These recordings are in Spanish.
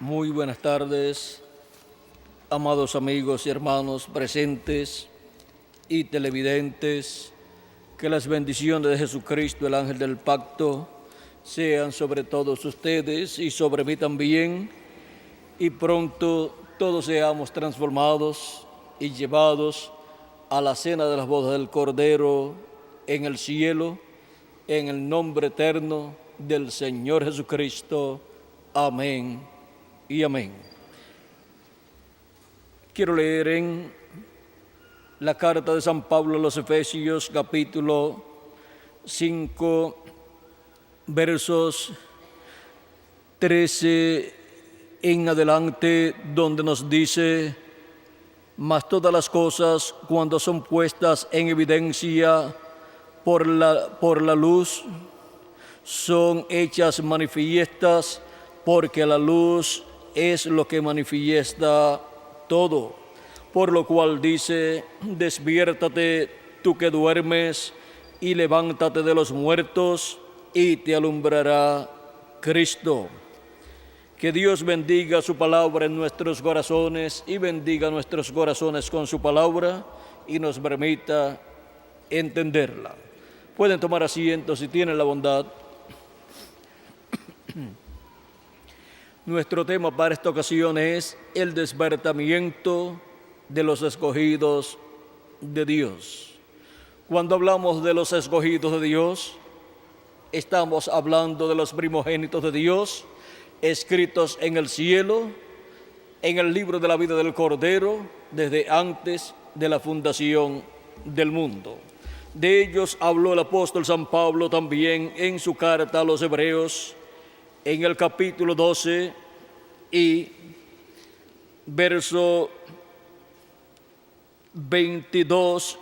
Muy buenas tardes, amados amigos y hermanos presentes y televidentes. Que las bendiciones de Jesucristo, el ángel del pacto, sean sobre todos ustedes y sobre mí también, y pronto todos seamos transformados y llevados a la cena de las bodas del Cordero en el cielo, en el nombre eterno del Señor Jesucristo. Amén y amén. Quiero leer en la carta de San Pablo a los Efesios, capítulo 5, versos 13 en adelante, donde nos dice: mas todas las cosas, cuando son puestas en evidencia por la luz, son hechas manifiestas, porque la luz es lo que manifiesta todo. Por lo cual dice: despiértate tú que duermes, y levántate de los muertos, y te alumbrará Cristo. Que Dios bendiga su palabra en nuestros corazones y bendiga nuestros corazones con su palabra y nos permita entenderla. Pueden tomar asiento si tienen la bondad. Nuestro tema para esta ocasión es el despertamiento de los escogidos de Dios. Cuando hablamos de los escogidos de Dios, estamos hablando de los primogénitos de Dios, escritos en el cielo, en el libro de la vida del Cordero, desde antes de la fundación del mundo. De ellos habló el apóstol San Pablo también en su carta a los Hebreos, en el capítulo 12 y verso 22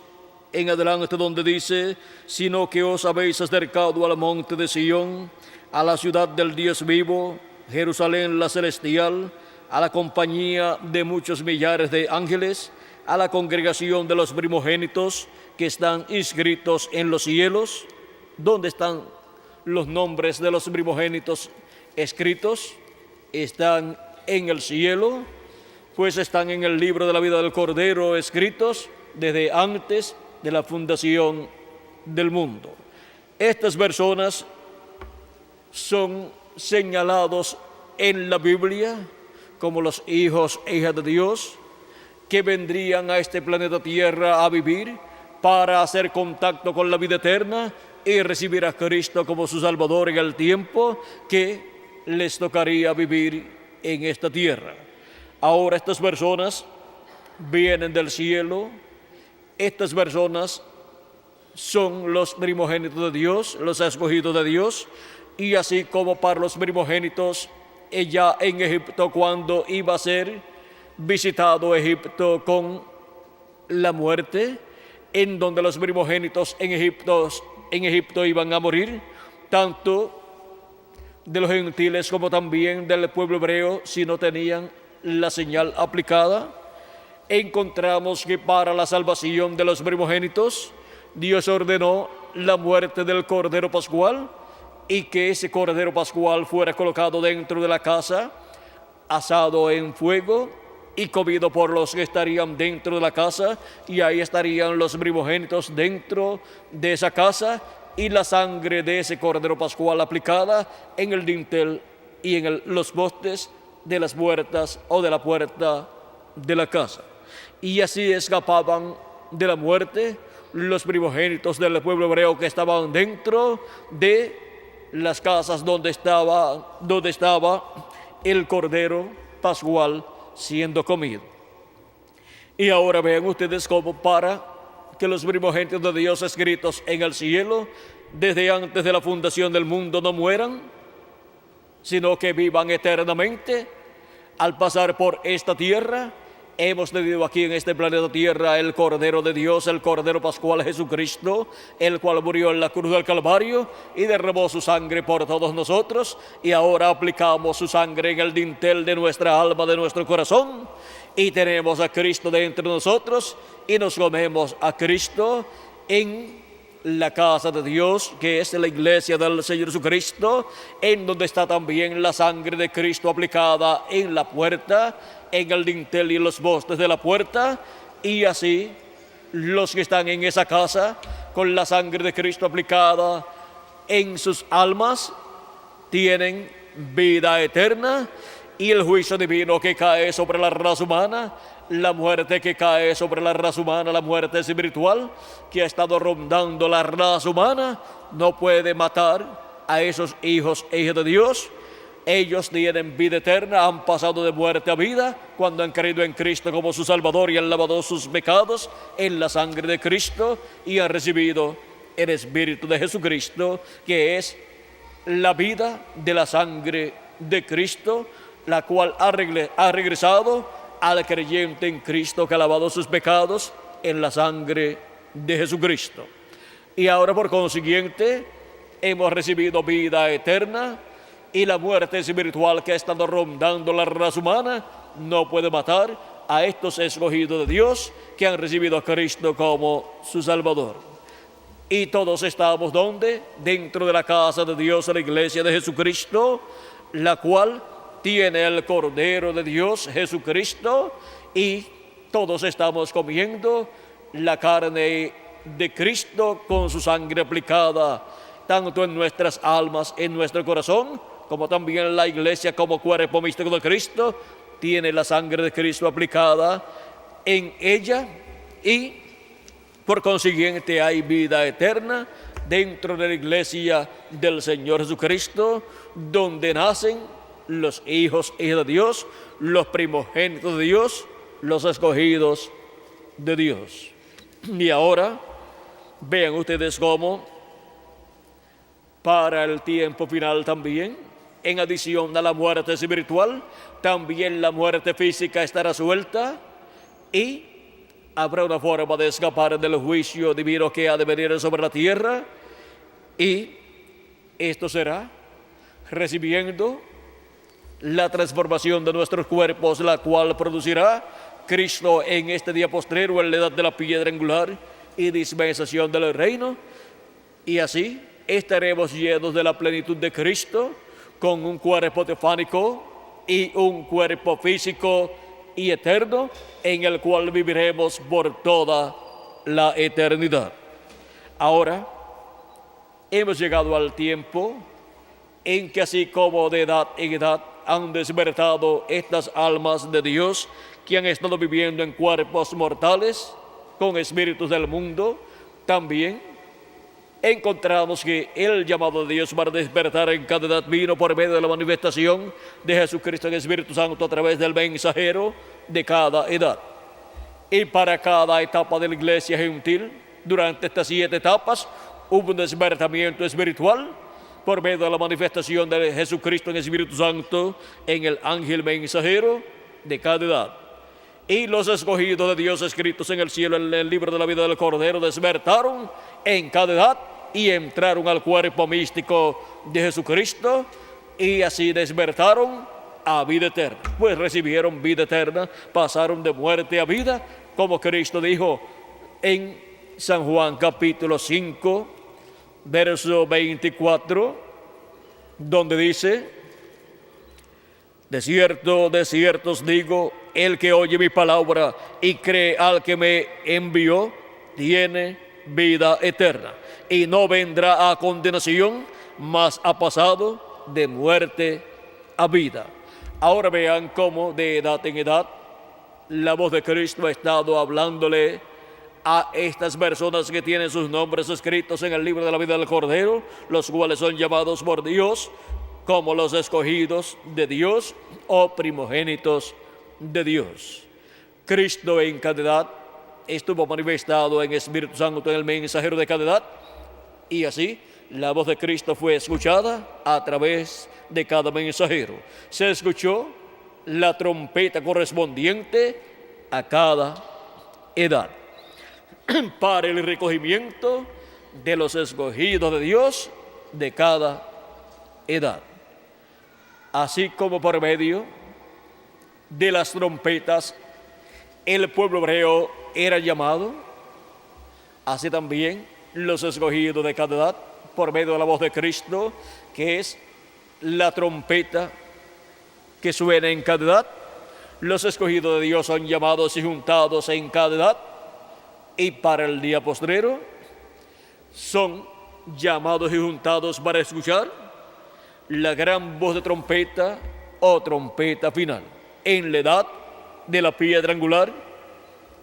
en adelante, donde dice: sino que os habéis acercado al monte de Sión, a la ciudad del Dios vivo, Jerusalén la celestial, a la compañía de muchos millares de ángeles, a la congregación de los primogénitos que están inscritos en los cielos. ¿Dónde están los nombres de los primogénitos escritos? Están en el cielo, pues están en el libro de la vida del Cordero, escritos desde antes de la fundación del mundo. Estas personas son señalados en la Biblia como los hijos e hijas de Dios, que vendrían a este planeta Tierra a vivir para hacer contacto con la vida eterna y recibir a Cristo como su Salvador en el tiempo que les tocaría vivir en esta tierra. Ahora estas personas vienen del cielo, estas personas son los primogénitos de Dios, los escogidos de Dios, y así como para los primogénitos ya en Egipto, cuando iba a ser visitado Egipto con la muerte, en donde los primogénitos en Egipto iban a morir, tanto de los gentiles como también del pueblo hebreo, si no tenían la señal aplicada. Encontramos que para la salvación de los primogénitos, Dios ordenó la muerte del Cordero Pascual, y que ese Cordero Pascual fuera colocado dentro de la casa, asado en fuego y comido por los que estarían dentro de la casa, y ahí estarían los primogénitos dentro de esa casa, y la sangre de ese Cordero Pascual aplicada en el dintel y en los postes de las puertas o de la puerta de la casa. Y así escapaban de la muerte los primogénitos del pueblo hebreo que estaban dentro de las casas donde estaba el Cordero Pascual siendo comido. Y ahora vean ustedes cómo para que los primogénitos de Dios escritos en el cielo desde antes de la fundación del mundo no mueran, sino que vivan eternamente. Al pasar por esta tierra, hemos tenido aquí en este planeta Tierra el Cordero de Dios, el Cordero Pascual Jesucristo, el cual murió en la cruz del Calvario y derramó su sangre por todos nosotros, y ahora aplicamos su sangre en el dintel de nuestra alma, de nuestro corazón, y tenemos a Cristo dentro de nosotros, y nos comemos a Cristo en la casa de Dios, que es la iglesia del Señor Jesucristo, en donde está también la sangre de Cristo aplicada en la puerta, en el dintel y en los postes de la puerta, y así los que están en esa casa con la sangre de Cristo aplicada en sus almas tienen vida eterna, y el juicio divino que cae sobre la raza humana, la muerte que cae sobre la raza humana, la muerte espiritual que ha estado rondando la raza humana, no puede matar a esos hijos e hijas de Dios. Ellos tienen vida eterna, han pasado de muerte a vida cuando han creído en Cristo como su Salvador y han lavado sus pecados en la sangre de Cristo y han recibido el Espíritu de Jesucristo, que es la vida de la sangre de Cristo, la cual ha regresado al creyente en Cristo que ha lavado sus pecados en la sangre de Jesucristo. Y ahora, por consiguiente, hemos recibido vida eterna, y la muerte espiritual que ha estado rondando la raza humana no puede matar a estos escogidos de Dios que han recibido a Cristo como su Salvador. Y todos estamos, ¿dónde? Dentro de la casa de Dios, la iglesia de Jesucristo, la cual tiene el Cordero de Dios, Jesucristo, y todos estamos comiendo la carne de Cristo con su sangre aplicada, tanto en nuestras almas, en nuestro corazón, como también la iglesia como cuerpo místico de Cristo, tiene la sangre de Cristo aplicada en ella, y por consiguiente hay vida eterna dentro de la iglesia del Señor Jesucristo, donde nacen los hijos e hijas de Dios, los primogénitos de Dios, los escogidos de Dios. Y ahora vean ustedes cómo para el tiempo final también, en adición a la muerte espiritual, también la muerte física estará suelta, y habrá una forma de escapar del juicio divino que ha de venir sobre la tierra, y esto será recibiendo la transformación de nuestros cuerpos, la cual producirá Cristo en este día postrero, en la edad de la piedra angular y dispensación del reino, y así estaremos llenos de la plenitud de Cristo, con un cuerpo teofánico y un cuerpo físico y eterno, en el cual viviremos por toda la eternidad. Ahora hemos llegado al tiempo en que, así como de edad en edad han despertado estas almas de Dios que han estado viviendo en cuerpos mortales con espíritus del mundo, también encontramos que el llamado de Dios para despertar en cada edad vino por medio de la manifestación de Jesucristo en Espíritu Santo a través del mensajero de cada edad. Y para cada etapa de la iglesia gentil, durante estas 7 etapas, hubo un despertamiento espiritual por medio de la manifestación de Jesucristo en Espíritu Santo en el ángel mensajero de cada edad. Y los escogidos de Dios escritos en el cielo en el libro de la vida del Cordero despertaron en cada edad y entraron al cuerpo místico de Jesucristo, y así despertaron a vida eterna. Pues recibieron vida eterna, pasaron de muerte a vida, como Cristo dijo en San Juan capítulo 5, verso 24, donde dice: de cierto os digo, el que oye mi palabra y cree al que me envió, tiene vida eterna, y no vendrá a condenación, mas ha pasado de muerte a vida. Ahora vean cómo de edad en edad la voz de Cristo ha estado hablándole a estas personas que tienen sus nombres escritos en el libro de la vida del Cordero, los cuales son llamados por Dios como los escogidos de Dios o primogénitos de Dios. Cristo en cada edad estuvo manifestado en Espíritu Santo en el mensajero de cada edad, y así la voz de Cristo fue escuchada a través de cada mensajero. Se escuchó la trompeta correspondiente a cada edad para el recogimiento de los escogidos de Dios de cada edad. Así como por medio de las trompetas el pueblo hebreo era llamado, así también los escogidos de cada edad, por medio de la voz de Cristo, que es la trompeta que suena en cada edad. Los escogidos de Dios son llamados y juntados en cada edad, y para el día postrero son llamados y juntados para escuchar la gran voz de trompeta o trompeta final, en la edad de la piedra angular,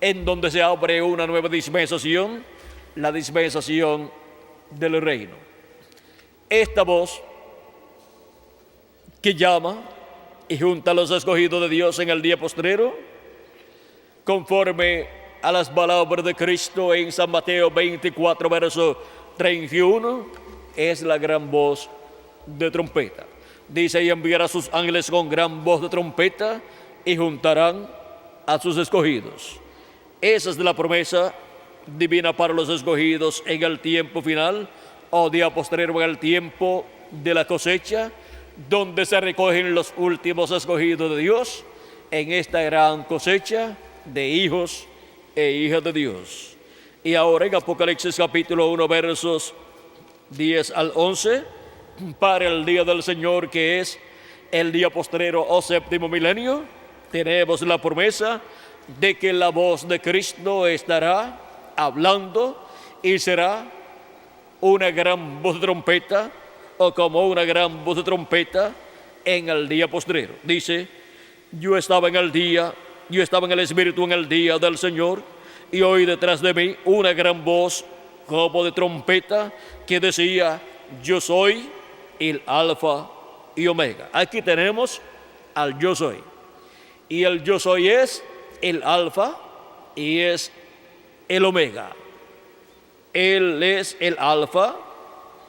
en donde se abre una nueva dispensación, la dispensación del reino. Esta voz que llama y junta a los escogidos de Dios en el día postrero, conforme a las palabras de Cristo en San Mateo 24, verso 31, es la gran voz de trompeta. Dice: y enviará a sus ángeles con gran voz de trompeta y juntarán a sus escogidos. Esa es la promesa divina para los escogidos en el tiempo final o día postrero, en el tiempo de la cosecha, donde se recogen los últimos escogidos de Dios en esta gran cosecha de hijos e hijas de Dios. Y ahora en Apocalipsis capítulo 1, versos 10 al 11, para el día del Señor, que es el día postrero o séptimo milenio, tenemos la promesa de que la voz de Cristo estará hablando y será una gran voz de trompeta, o como una gran voz de trompeta en el día postrero. Dice: yo estaba en el Espíritu en el día del Señor, y oí detrás de mí una gran voz como de trompeta que decía: yo soy el Alfa y Omega. Aquí tenemos al yo soy. Y el yo soy es el Alfa y es el Omega. Él es el Alfa,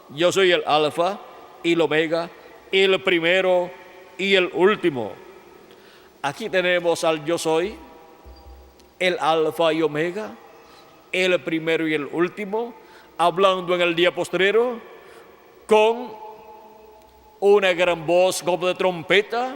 yo soy el Alfa y el Omega, el primero y el último. Aquí tenemos al yo soy, el Alfa y Omega, el primero y el último, hablando en el día postrero con una gran voz como de trompeta.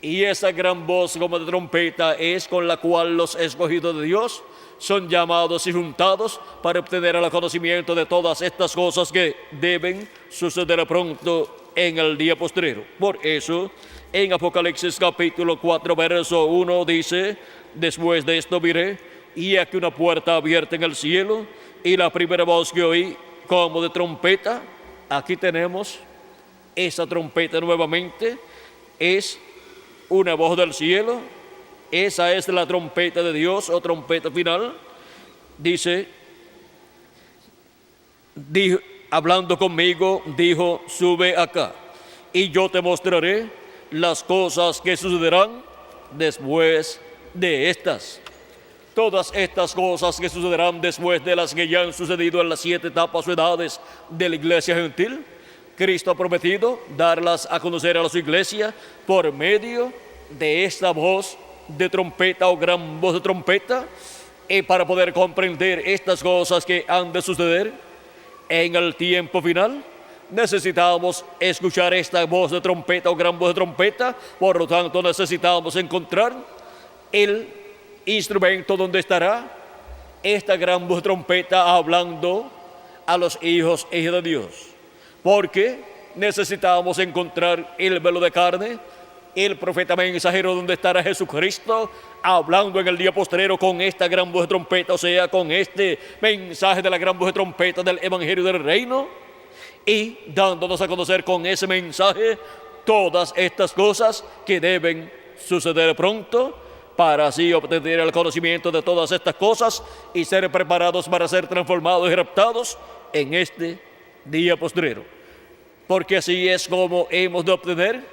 Y esa gran voz como de trompeta es con la cual los escogidos de Dios son llamados y juntados para obtener el conocimiento de todas estas cosas que deben suceder pronto en el día postrero. Por eso, en Apocalipsis capítulo 4, verso 1 dice: después de esto miré, y aquí una puerta abierta en el cielo, y la primera voz que oí como de trompeta. Aquí tenemos esa trompeta nuevamente, es una voz del cielo. Esa es la trompeta de Dios o trompeta final. Dice, hablando conmigo, dijo: sube acá y yo te mostraré las cosas que sucederán después de estas. Todas estas cosas que sucederán después de las que ya han sucedido en las 7 etapas o edades de la iglesia gentil, Cristo ha prometido darlas a conocer a su iglesia por medio de esta voz de trompeta o gran voz de trompeta. Y para poder comprender estas cosas que han de suceder en el tiempo final, necesitamos escuchar esta voz de trompeta o gran voz de trompeta. Por lo tanto, necesitamos encontrar el instrumento donde estará esta gran voz de trompeta hablando a los hijos e hijas de Dios. Porque necesitamos encontrar el velo de carne, el profeta mensajero, donde estará Jesucristo hablando en el día postrero con esta gran voz de trompeta, o sea, con este mensaje de la gran voz de trompeta del Evangelio del Reino, y dándonos a conocer con ese mensaje todas estas cosas que deben suceder pronto, para así obtener el conocimiento de todas estas cosas y ser preparados para ser transformados y raptados en este día postrero. Porque así es como hemos de obtener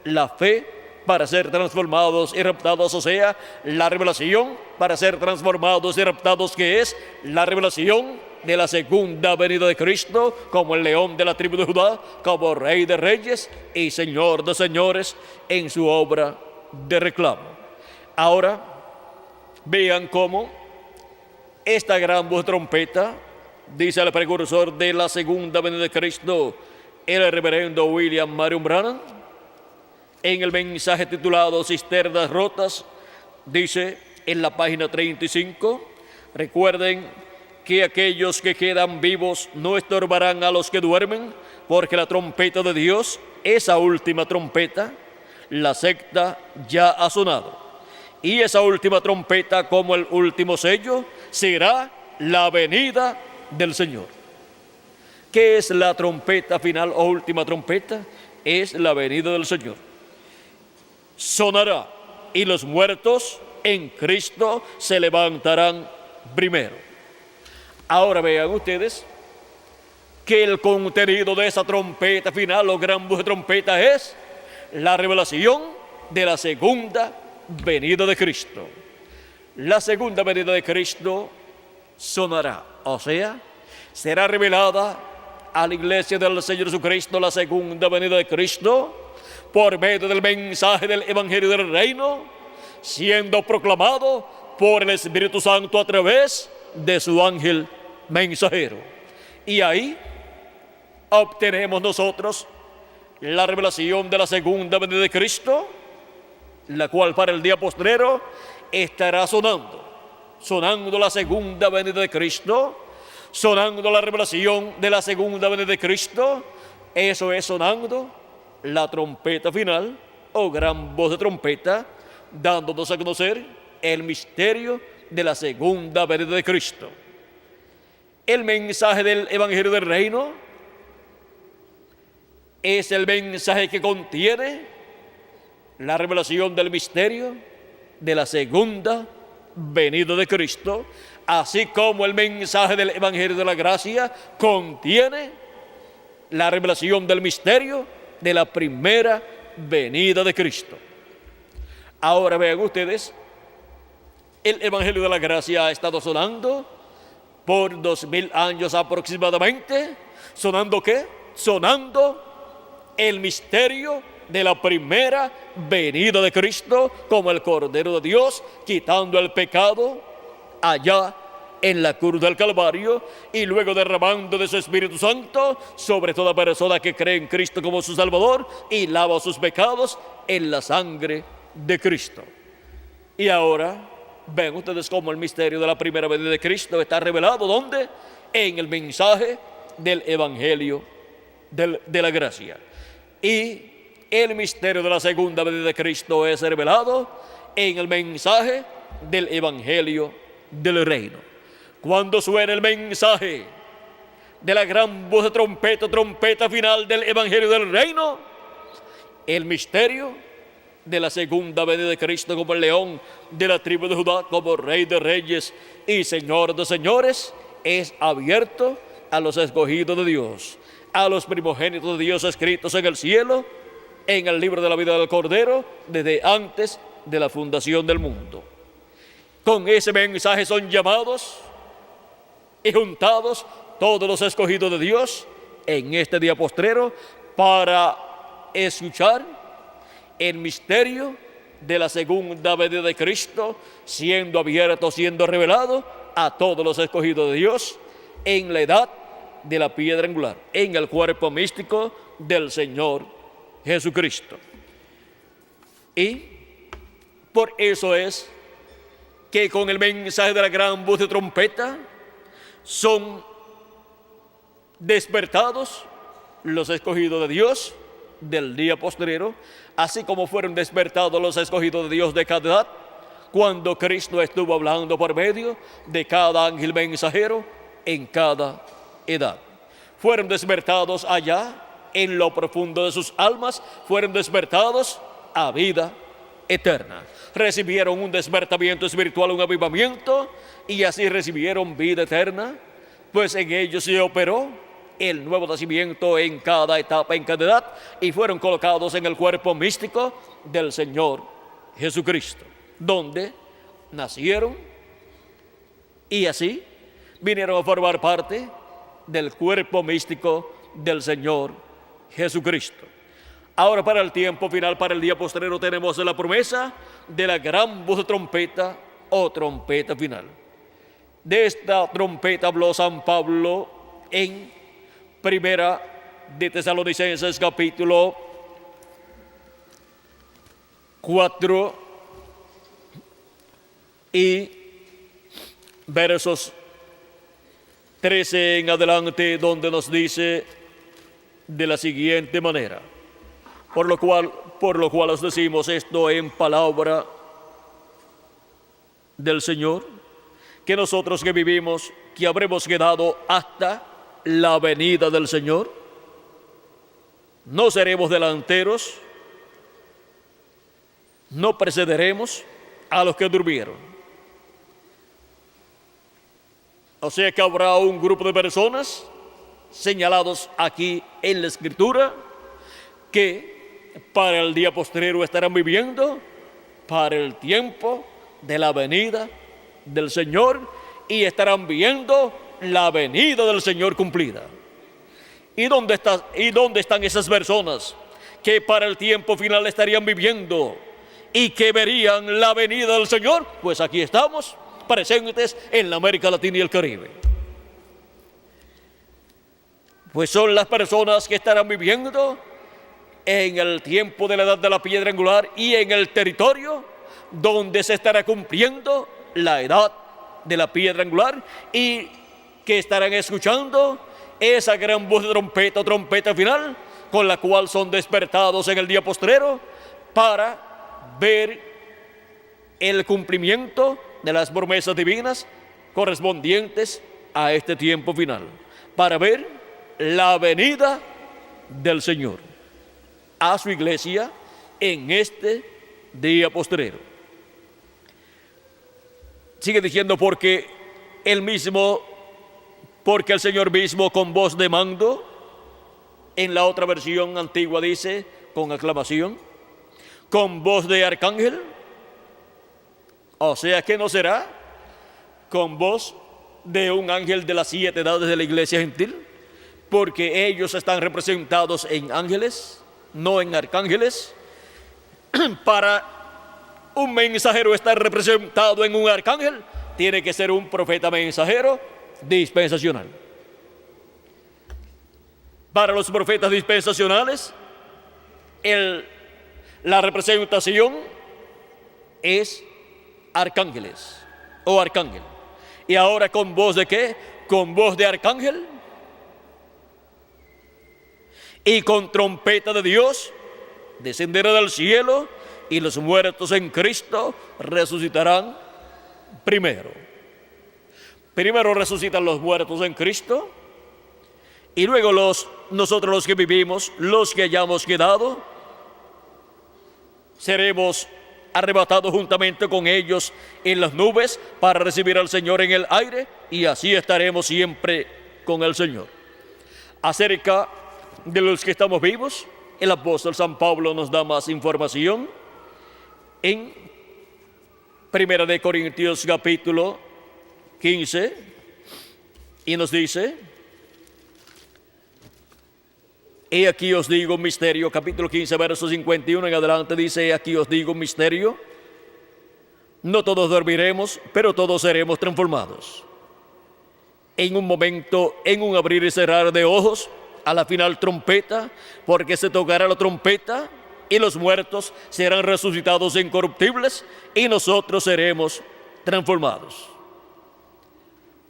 la fe para ser transformados y raptados, o sea, la revelación para ser transformados y raptados, que es la revelación de la segunda venida de Cristo como el león de la tribu de Judá, como Rey de reyes y Señor de señores en su obra de reclamo. Ahora, vean cómo esta gran voz de trompeta, dice el precursor de la segunda venida de Cristo, el reverendo William Marion Branham, en el mensaje titulado Cisternas Rotas, dice en la página 35, recuerden que aquellos que quedan vivos no estorbarán a los que duermen, porque la trompeta de Dios, esa última trompeta, la sexta, ya ha sonado. Y esa última trompeta, como el último sello, será la venida del Señor. ¿Qué es la trompeta final o última trompeta? Es la venida del Señor. Sonará y los muertos en Cristo se levantarán primero. Ahora vean ustedes que el contenido de esa trompeta final o gran voz de trompeta es la revelación de la segunda venida de Cristo. La segunda venida de Cristo sonará, o sea, será revelada a la iglesia del Señor Jesucristo la segunda venida de Cristo por medio del mensaje del Evangelio del Reino, siendo proclamado por el Espíritu Santo a través de su ángel mensajero. Y ahí obtenemos nosotros la revelación de la segunda venida de Cristo, la cual para el día postrero estará sonando la segunda venida de Cristo, sonando la revelación de la segunda venida de Cristo. Eso es sonando la trompeta final o gran voz de trompeta, dándonos a conocer el misterio de la segunda venida de Cristo. El mensaje del Evangelio del Reino es el mensaje que contiene la revelación del misterio de la segunda venida de Cristo, así como el mensaje del Evangelio de la Gracia contiene la revelación del misterio de la primera venida de Cristo. Ahora vean ustedes, el Evangelio de la Gracia ha estado sonando por 2000 años aproximadamente. ¿Sonando qué? Sonando el misterio de la primera venida de Cristo como el Cordero de Dios, quitando el pecado allá en la cruz del Calvario y luego derramando de su Espíritu Santo sobre toda persona que cree en Cristo como su Salvador y lava sus pecados en la sangre de Cristo. Y ahora ven ustedes cómo el misterio de la primera venida de Cristo está revelado. ¿Dónde? En el mensaje del Evangelio de la Gracia. Y el misterio de la segunda venida de Cristo es revelado en el mensaje del Evangelio del Reino. Cuando suena el mensaje de la gran voz de trompeta, trompeta final del Evangelio del Reino, el misterio de la segunda venida de Cristo como el león de la tribu de Judá, como Rey de Reyes y Señor de Señores, es abierto a los escogidos de Dios, a los primogénitos de Dios escritos en el cielo, en el libro de la vida del Cordero, desde antes de la fundación del mundo. Con ese mensaje son llamados y juntados todos los escogidos de Dios en este día postrero para escuchar el misterio de la segunda venida de Cristo, siendo abierto, siendo revelado a todos los escogidos de Dios en la edad de la piedra angular, en el cuerpo místico del Señor Jesucristo. Y por eso es que con el mensaje de la gran voz de trompeta son despertados los escogidos de Dios del día postrero, así como fueron despertados los escogidos de Dios de cada edad, cuando Cristo estuvo hablando por medio de cada ángel mensajero en cada edad. Fueron despertados allá en lo profundo de sus almas, fueron despertados a vida eterna. Recibieron un despertamiento espiritual, un avivamiento, y así recibieron vida eterna, pues en ellos se operó el nuevo nacimiento en cada etapa, en cada edad, y fueron colocados en el cuerpo místico del Señor Jesucristo, donde nacieron y así vinieron a formar parte del cuerpo místico del Señor Jesucristo. Ahora, para el tiempo final, para el día postrero, tenemos la promesa de la gran voz de trompeta o trompeta final. De esta trompeta habló San Pablo en Primera de Tesalonicenses capítulo 4 y versos 13 en adelante, donde nos dice de la siguiente manera: por lo cual os decimos esto en palabra del Señor, que nosotros que vivimos, que habremos quedado hasta la venida del Señor, no seremos delanteros, no precederemos a los que durmieron. O sea que habrá un grupo de personas señalados aquí en la Escritura que para el día postrero estarán viviendo para el tiempo de la venida del Señor y estarán viendo la venida del Señor cumplida. ¿Y dónde están esas personas que para el tiempo final estarían viviendo y que verían la venida del Señor? Pues aquí estamos, presentes en la América Latina y el Caribe. Pues son las personas que estarán viviendo en el tiempo de la edad de la piedra angular y en el territorio donde se estará cumpliendo la edad de la piedra angular, y que estarán escuchando esa gran voz de trompeta final, con la cual son despertados en el día postrero para ver el cumplimiento de las promesas divinas correspondientes a este tiempo final, para ver la venida del Señor a su iglesia en este día postrero. Sigue diciendo, porque el Señor mismo con voz de mando, en la otra versión antigua dice con aclamación, con voz de arcángel, o sea que no será con voz de un ángel de las 7 edades de la iglesia gentil, porque ellos están representados en ángeles, no en arcángeles. Para un mensajero estar representado en un arcángel, tiene que ser un profeta mensajero dispensacional. Para los profetas dispensacionales, la representación es arcángeles o arcángel. Y ahora, ¿con voz de qué? Con voz de arcángel y con trompeta de Dios descenderá del cielo, y los muertos en Cristo resucitarán primero. Primero resucitan los muertos en Cristo, y luego nosotros los que vivimos, los que hayamos quedado, seremos arrebatados juntamente con ellos en las nubes para recibir al Señor en el aire, y así estaremos siempre con el Señor. Acerca de los que estamos vivos, el apóstol San Pablo nos da más información en 1 de Corintios capítulo 15, y nos dice: he aquí os digo un misterio. Capítulo 15, verso 51 en adelante dice: he aquí os digo un misterio, no todos dormiremos, pero todos seremos transformados. En un momento, en un abrir y cerrar de ojos, a la final trompeta, porque se tocará la trompeta, y los muertos serán resucitados incorruptibles, y nosotros seremos transformados.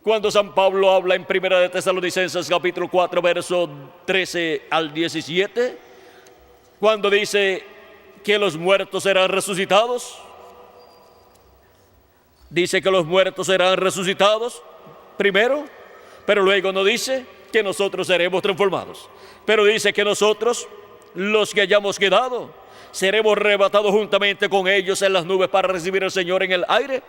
Cuando San Pablo habla en 1 de Tesalonicenses capítulo 4, verso 13 al 17, cuando dice que los muertos serán resucitados, dice que los muertos serán resucitados primero, pero luego no dice que nosotros seremos transformados, pero dice que nosotros, los que hayamos quedado, seremos arrebatados juntamente con ellos en las nubes para recibir al Señor en el aire.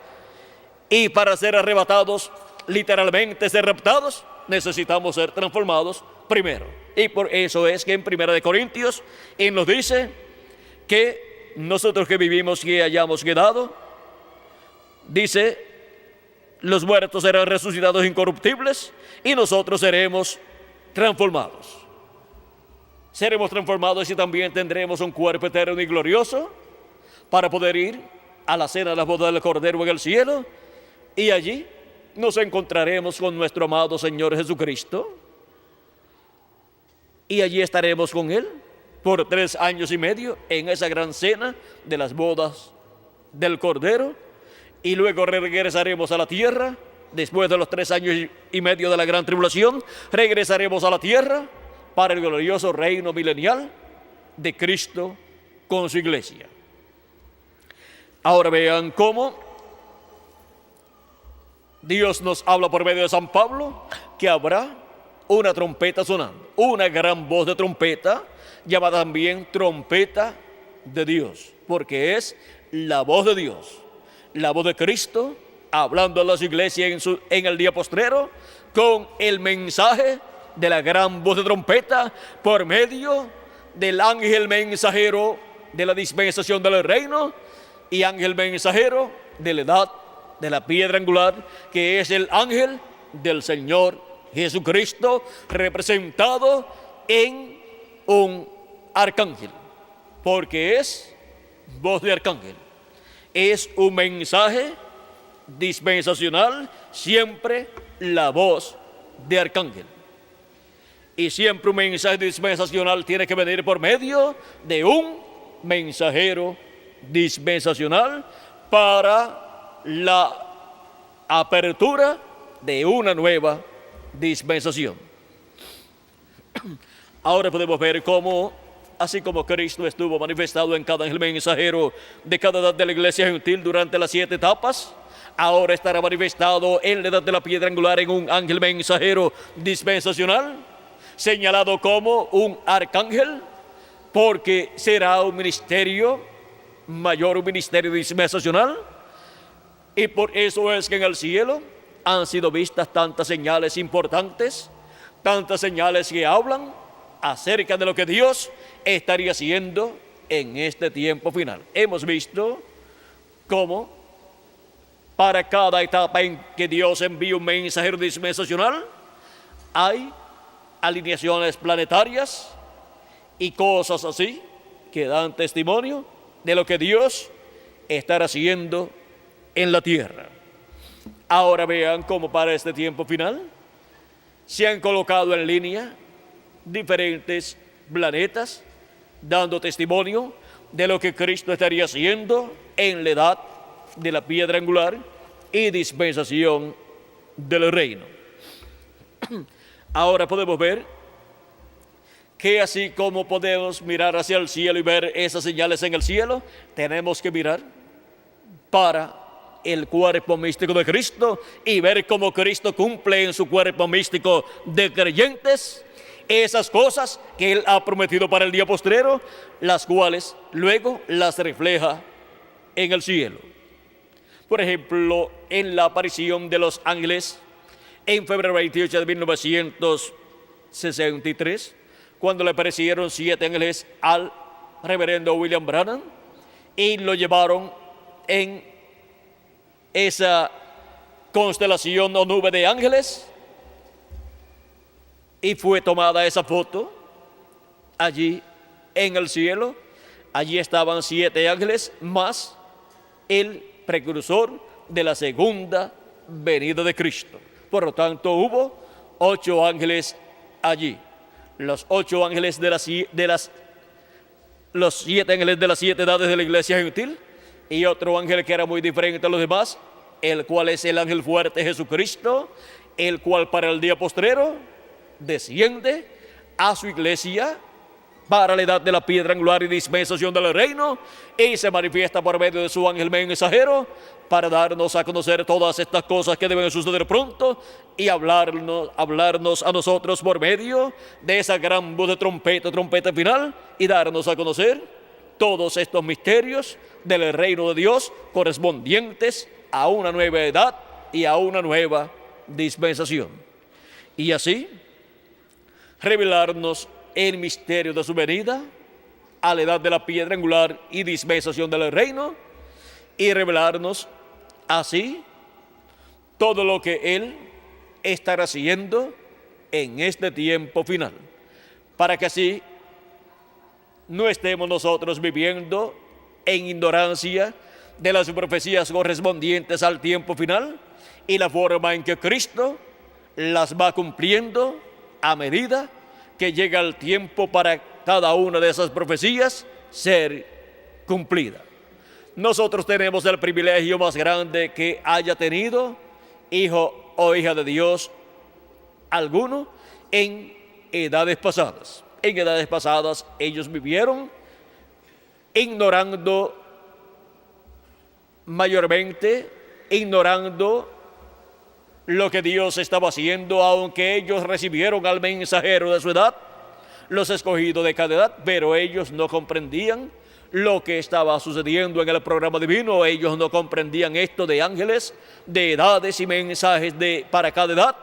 Y para ser arrebatados, literalmente ser raptados, necesitamos ser transformados primero. Y por eso es que en 1 de Corintios Él nos dice que nosotros que vivimos y hayamos quedado, dice, los muertos serán resucitados incorruptibles y nosotros seremos transformados. Seremos transformados y también tendremos un cuerpo eterno y glorioso para poder ir a la cena de la boda del Cordero en el cielo, y allí nos encontraremos con nuestro amado Señor Jesucristo, y allí estaremos con Él por 3 años y medio en esa gran cena de las bodas del Cordero, y luego regresaremos a la tierra después de los 3 años y medio de la gran tribulación, regresaremos a la tierra para el glorioso reino milenial de Cristo con su iglesia. Ahora vean cómo Dios nos habla por medio de San Pablo que habrá una trompeta sonando, una gran voz de trompeta, llamada también trompeta de Dios, porque es la voz de Dios, la voz de Cristo, hablando a las iglesias en el día postrero, con el mensaje de la gran voz de trompeta, por medio del ángel mensajero de la dispensación del reino, y ángel mensajero de la edad de la piedra angular, que es el ángel del Señor Jesucristo, representado en un arcángel, porque es voz de arcángel. Es un mensaje dispensacional, siempre la voz de arcángel. Y siempre un mensaje dispensacional tiene que venir por medio de un mensajero dispensacional para la apertura de una nueva dispensación. Ahora podemos ver cómo, así como Cristo estuvo manifestado en cada ángel mensajero de cada edad de la iglesia gentil durante las 7 etapas, ahora estará manifestado en la edad de la piedra angular en un ángel mensajero dispensacional, señalado como un arcángel, porque será un ministerio mayor, un ministerio dispensacional. Y por eso es que en el cielo han sido vistas tantas señales importantes, tantas señales que hablan acerca de lo que Dios estaría haciendo en este tiempo final. Hemos visto cómo para cada etapa en que Dios envía un mensajero dispensacional hay alineaciones planetarias y cosas así que dan testimonio de lo que Dios estará haciendo en la tierra. Ahora vean cómo para este tiempo final se han colocado en línea diferentes planetas dando testimonio de lo que Cristo estaría haciendo en la edad de la piedra angular y dispensación del reino. Ahora podemos ver que así como podemos mirar hacia el cielo y ver esas señales en el cielo, tenemos que mirar para el cuerpo místico de Cristo y ver cómo Cristo cumple en su cuerpo místico de creyentes esas cosas que Él ha prometido para el día postrero, las cuales luego las refleja en el cielo. Por ejemplo, en la aparición de los ángeles en febrero 28 de 1963, cuando le aparecieron 7 ángeles al reverendo William Branham y lo llevaron en esa constelación o nube de ángeles, y fue tomada esa foto allí en el cielo. Allí estaban 7 ángeles más el precursor de la segunda venida de Cristo. Por lo tanto, hubo 8 ángeles allí. Los 8 ángeles los 7 ángeles de las 7 edades de la iglesia gentil, y otro ángel que era muy diferente a los demás, el cual es el ángel fuerte Jesucristo, el cual para el día postrero desciende a su iglesia para la edad de la piedra angular y dispensación del reino, y se manifiesta por medio de su ángel mensajero para darnos a conocer todas estas cosas que deben suceder pronto y hablarnos a nosotros por medio de esa gran voz de trompeta final, y darnos a conocer todos estos misterios del reino de Dios correspondientes a una nueva edad y a una nueva dispensación. Y así revelarnos el misterio de su venida a la edad de la piedra angular y dispensación del reino, y revelarnos así todo lo que Él estará haciendo en este tiempo final, para que así no estemos nosotros viviendo en ignorancia de las profecías correspondientes al tiempo final y la forma en que Cristo las va cumpliendo a medida que llega el tiempo para cada una de esas profecías ser cumplida. Nosotros tenemos el privilegio más grande que haya tenido hijo o hija de Dios alguno en edades pasadas. En edades pasadas ellos vivieron ignorando mayormente, ignorando lo que Dios estaba haciendo, aunque ellos recibieron al mensajero de su edad, los escogidos de cada edad, pero ellos no comprendían lo que estaba sucediendo en el programa divino. Ellos no comprendían esto de ángeles, de edades y mensajes para cada edad.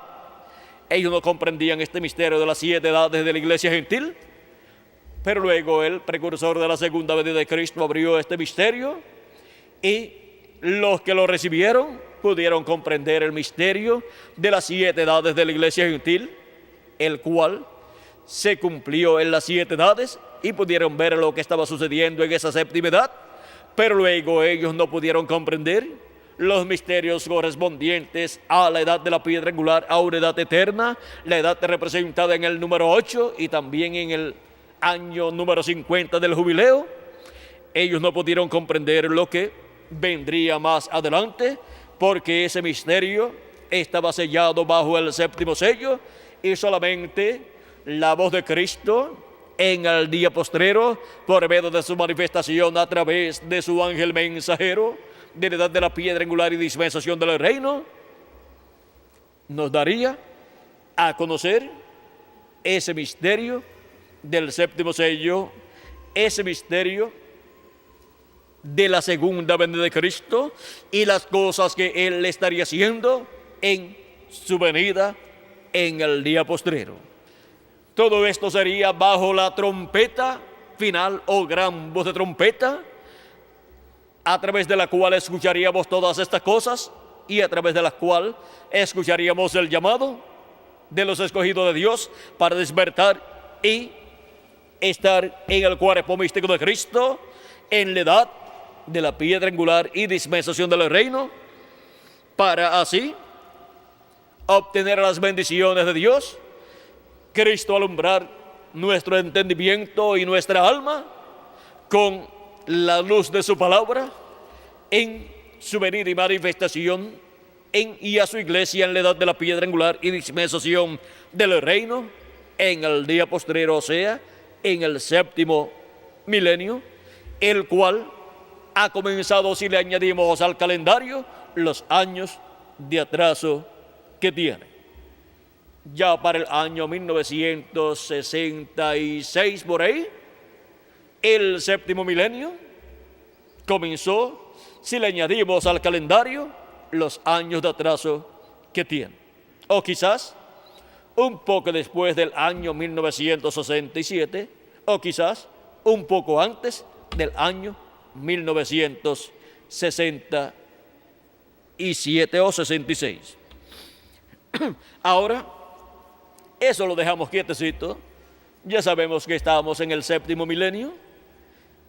Ellos no comprendían este misterio de las 7 edades de la iglesia gentil. Pero luego el precursor de la segunda venida de Cristo abrió este misterio y los que lo recibieron pudieron comprender el misterio de las 7 edades de la iglesia gentil, el cual se cumplió en las 7 edades y pudieron ver lo que estaba sucediendo en esa séptima edad. Pero luego ellos no pudieron comprender los misterios correspondientes a la edad de la piedra angular, a una edad eterna, la edad representada en el número 8 y también en el año número 50 del jubileo. Ellos no pudieron comprender lo que vendría más adelante, porque ese misterio estaba sellado bajo el séptimo sello, y solamente la voz de Cristo en el día postrero, por medio de su manifestación a través de su ángel mensajero, de la edad de la piedra angular y dispensación del reino, nos daría a conocer ese misterio del séptimo sello, ese misterio de la segunda venida de Cristo y las cosas que Él estaría haciendo en su venida en el día postrero. Todo esto sería bajo la trompeta final o gran voz de trompeta, a través de la cual escucharíamos todas estas cosas y a través de la cual escucharíamos el llamado de los escogidos de Dios para despertar y estar en el cuerpo místico de Cristo, en la edad de la piedra angular y dispensación del reino, para así obtener las bendiciones de Dios, Cristo alumbrar nuestro entendimiento y nuestra alma con la luz de su palabra en su venida y manifestación y a su iglesia en la edad de la piedra angular y dispensación del reino en el día postrero, o sea, en el séptimo milenio, el cual ha comenzado, si le añadimos al calendario, los años de atraso que tiene. Ya para el año 1966, por ahí, el séptimo milenio comenzó, si le añadimos al calendario, los años de atraso que tiene. O quizás un poco después del año 1967, o quizás un poco antes del año 1967 o 66. Ahora, eso lo dejamos quietecito. Ya sabemos que estamos en el séptimo milenio.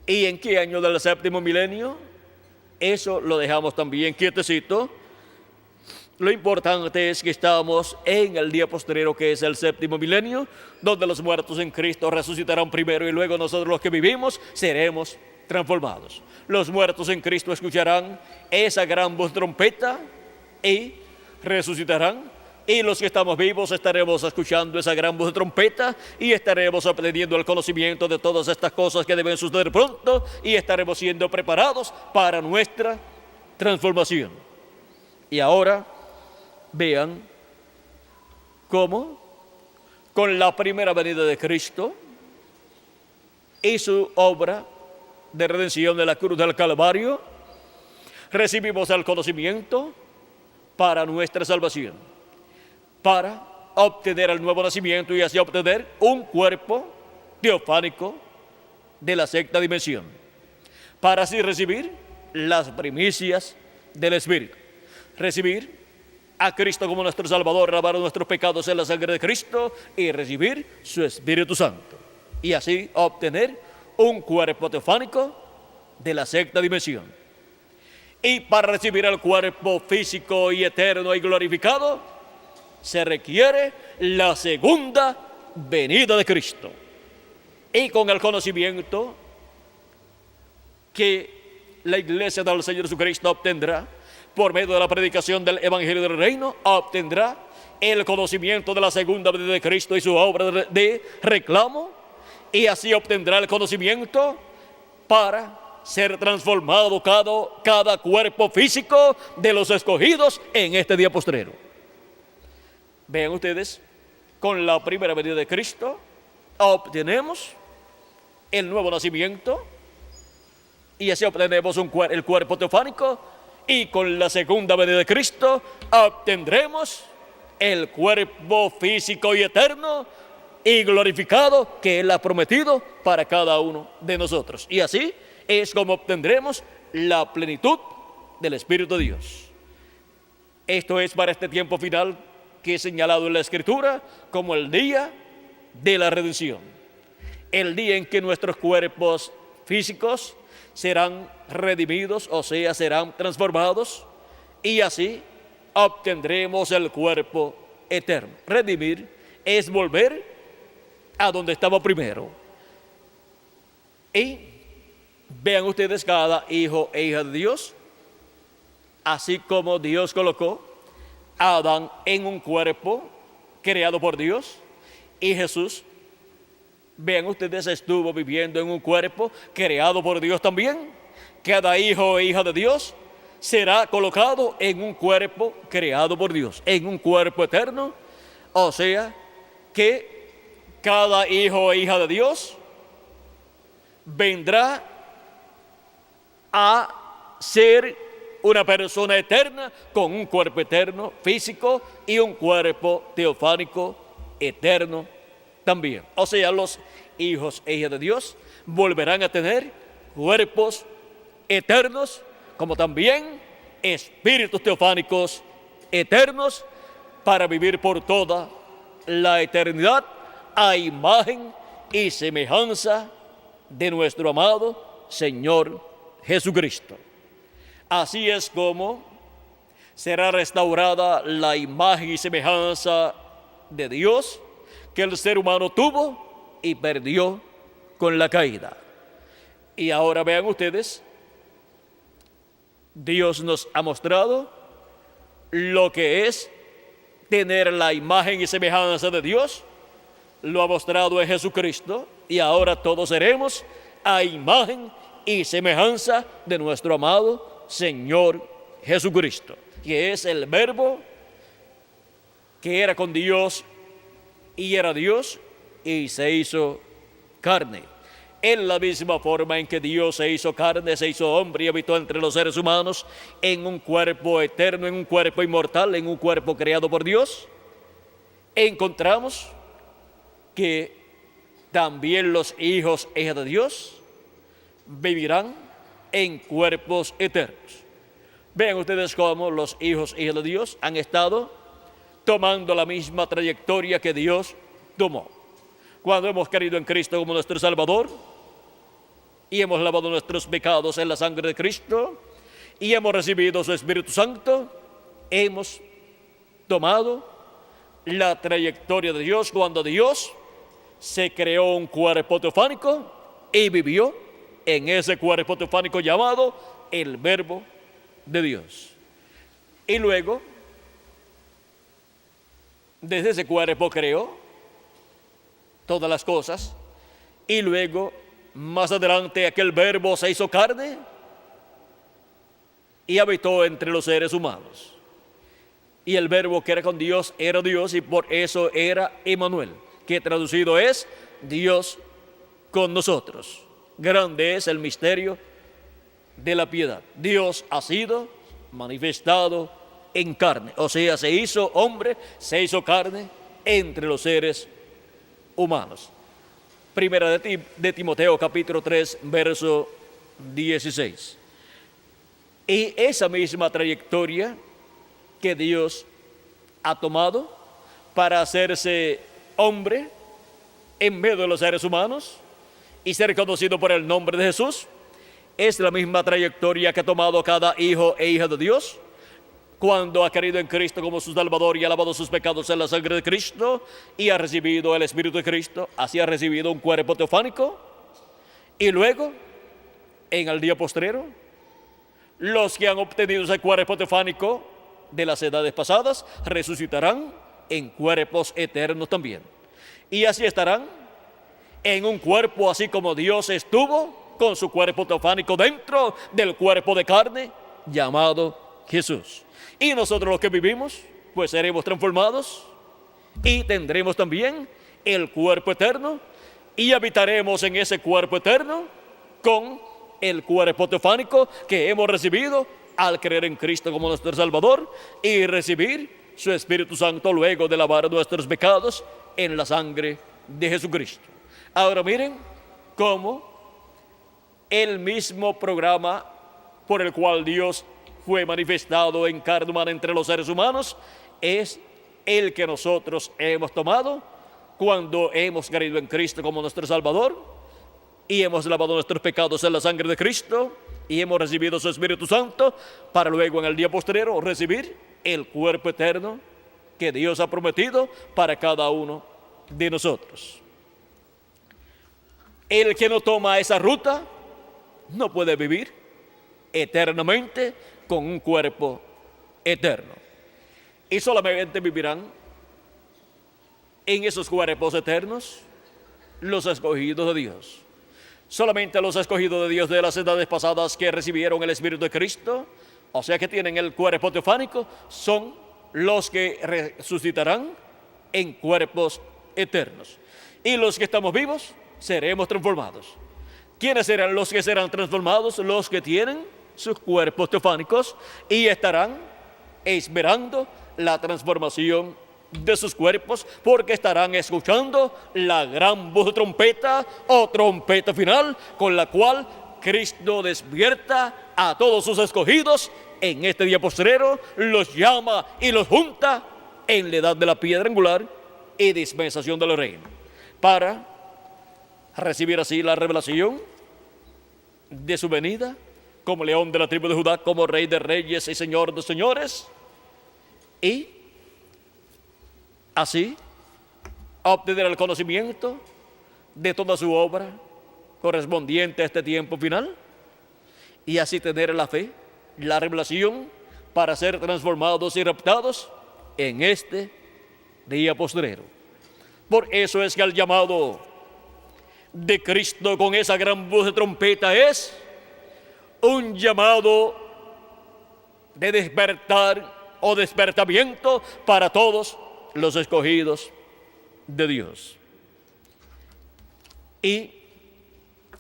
¿Y en qué año del séptimo milenio? Eso lo dejamos también quietecito. Lo importante es que estamos en el día postrero, que es el séptimo milenio, donde los muertos en Cristo resucitarán primero y luego nosotros los que vivimos seremos transformados. Los muertos en Cristo escucharán esa gran voz de trompeta y resucitarán. Y los que estamos vivos estaremos escuchando esa gran voz de trompeta y estaremos aprendiendo el conocimiento de todas estas cosas que deben suceder pronto y estaremos siendo preparados para nuestra transformación. Y ahora vean cómo con la primera venida de Cristo y su obra de redención de la cruz del Calvario, recibimos el conocimiento para nuestra salvación, para obtener el nuevo nacimiento y así obtener un cuerpo teofánico de la sexta dimensión, para así recibir las primicias del Espíritu, recibir a Cristo como nuestro Salvador, lavar nuestros pecados en la sangre de Cristo y recibir su Espíritu Santo, y así obtener un cuerpo teofánico de la sexta dimensión. Y para recibir el cuerpo físico y eterno y glorificado, se requiere la segunda venida de Cristo. Y con el conocimiento que la iglesia del Señor Jesucristo obtendrá por medio de la predicación del Evangelio del Reino, obtendrá el conocimiento de la segunda venida de Cristo y su obra de reclamo, y así obtendrá el conocimiento para ser transformado cada cuerpo físico de los escogidos en este día postrero. Vean ustedes, con la primera venida de Cristo obtenemos el nuevo nacimiento, y así obtenemos el cuerpo teofánico, y con la segunda venida de Cristo obtendremos el cuerpo físico y eterno y glorificado que Él ha prometido para cada uno de nosotros. Y así es como obtendremos la plenitud del Espíritu de Dios. Esto es para este tiempo final que he señalado en la Escritura como el día de la redención. El día en que nuestros cuerpos físicos serán redimidos, o sea, serán transformados, y así obtendremos el cuerpo eterno. Redimir es volver a donde estaba primero. Y vean ustedes, cada hijo e hija de Dios, así como Dios colocó a Adán en un cuerpo creado por Dios, y Jesús, vean ustedes, estuvo viviendo en un cuerpo creado por Dios también. Cada hijo e hija de Dios será colocado en un cuerpo creado por Dios, en un cuerpo eterno. O sea, que cada hijo e hija de Dios vendrá a ser una persona eterna con un cuerpo eterno físico y un cuerpo teofánico eterno también. O sea, los hijos e hijas de Dios volverán a tener cuerpos eternos, como también espíritus teofánicos eternos, para vivir por toda la eternidad a imagen y semejanza de nuestro amado Señor Jesucristo. Así es como será restaurada la imagen y semejanza de Dios que el ser humano tuvo y perdió con la caída. Y ahora vean ustedes, Dios nos ha mostrado lo que es tener la imagen y semejanza de Dios. Lo ha mostrado en Jesucristo, y ahora todos seremos a imagen y semejanza de nuestro amado Señor Jesucristo, que es el Verbo que era con Dios y era Dios y se hizo carne. En la misma forma en que Dios se hizo carne, se hizo hombre y habitó entre los seres humanos en un cuerpo eterno, en un cuerpo inmortal, en un cuerpo creado por Dios, encontramos que también los hijos e hijas de Dios vivirán en cuerpos eternos. Vean ustedes cómo los hijos e hijas de Dios han estado tomando la misma trayectoria que Dios tomó. Cuando hemos creído en Cristo como nuestro Salvador y hemos lavado nuestros pecados en la sangre de Cristo y hemos recibido su Espíritu Santo, hemos tomado la trayectoria de Dios cuando Dios se creó un cuerpo teofánico y vivió en ese cuerpo teofánico llamado el Verbo de Dios. Y luego, desde ese cuerpo creó todas las cosas, y luego, más adelante, aquel Verbo se hizo carne y habitó entre los seres humanos. Y el Verbo que era con Dios era Dios, y por eso era Emmanuel, que traducido es Dios con nosotros. Grande es el misterio de la piedad. Dios ha sido manifestado en carne, o sea, se hizo hombre, se hizo carne entre los seres humanos. Primera de Timoteo, capítulo 3, verso 16. Y esa misma trayectoria que Dios ha tomado para hacerse hombre en medio de los seres humanos y ser conocido por el nombre de Jesús, es la misma trayectoria que ha tomado cada hijo e hija de Dios cuando ha creído en Cristo como su Salvador y ha lavado sus pecados en la sangre de Cristo y ha recibido el Espíritu de Cristo. Así ha recibido un cuerpo teofánico, y luego, en el día postrero, Los que han obtenido ese cuerpo teofánico de las edades pasadas resucitarán en cuerpos eternos también. Y así estarán en un cuerpo así como Dios estuvo con su cuerpo teofánico dentro del cuerpo de carne llamado Jesús. Y nosotros los que vivimos, pues seremos transformados y tendremos también el cuerpo eterno y habitaremos en ese cuerpo eterno con el cuerpo teofánico que hemos recibido al creer en Cristo como nuestro Salvador y recibir su Espíritu Santo luego de lavar nuestros pecados en la sangre de Jesucristo. Ahora miren cómo el mismo programa por el cual Dios fue manifestado en carne humana entre los seres humanos es el que nosotros hemos tomado cuando hemos creído en Cristo como nuestro Salvador y hemos lavado nuestros pecados en la sangre de Cristo y hemos recibido su Espíritu Santo para luego en el día posterior recibir el cuerpo eterno que Dios ha prometido para cada uno de nosotros. El que no toma esa ruta no puede vivir eternamente con un cuerpo eterno. Y solamente vivirán en esos cuerpos eternos los escogidos de Dios. Solamente los escogidos de Dios de las edades pasadas que recibieron el Espíritu de Cristo, o sea que tienen el cuerpo teofánico, son los que resucitarán en cuerpos eternos. Y los que estamos vivos seremos transformados. ¿Quiénes serán los que serán transformados? Los que tienen sus cuerpos teofánicos y estarán esperando la transformación de sus cuerpos, porque estarán escuchando la gran voz de trompeta o trompeta final con la cual Cristo despierta a todos sus escogidos en este día postrero, los llama y los junta en la edad de la piedra angular y dispensación del reino, para recibir así la revelación de su venida como león de la tribu de Judá, como rey de reyes y señor de señores, y así obtener el conocimiento de toda su obra correspondiente a este tiempo final, y así tener la fe, la revelación para ser transformados y raptados en este día postrero. Por eso es que el llamado de Cristo con esa gran voz de trompeta es un llamado de despertar o despertamiento para todos los escogidos de Dios. Y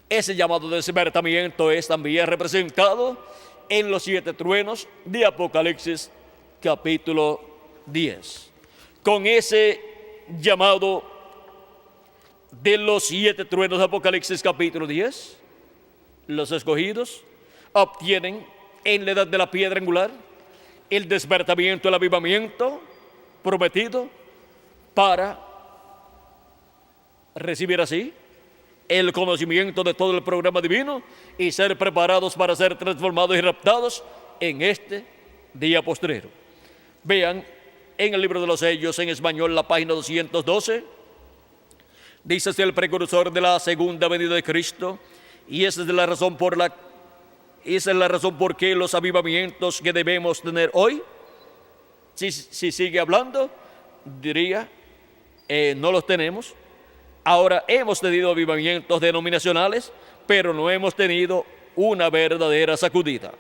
ese llamado de despertamiento es también representado en los 7 truenos de Apocalipsis capítulo 10. Con ese llamado de los 7 truenos de Apocalipsis capítulo 10, los escogidos obtienen en la edad de la piedra angular el despertamiento, el avivamiento prometido para recibir así el conocimiento de todo el programa divino y ser preparados para ser transformados y raptados en este día postrero. Vean en el libro de los sellos en español, la página 212, dice así: el precursor de la segunda venida de Cristo, y esa es la razón por qué los avivamientos que debemos tener hoy, si sigue hablando, diría, no los tenemos. Ahora hemos tenido avivamientos denominacionales, pero no hemos tenido una verdadera sacudida.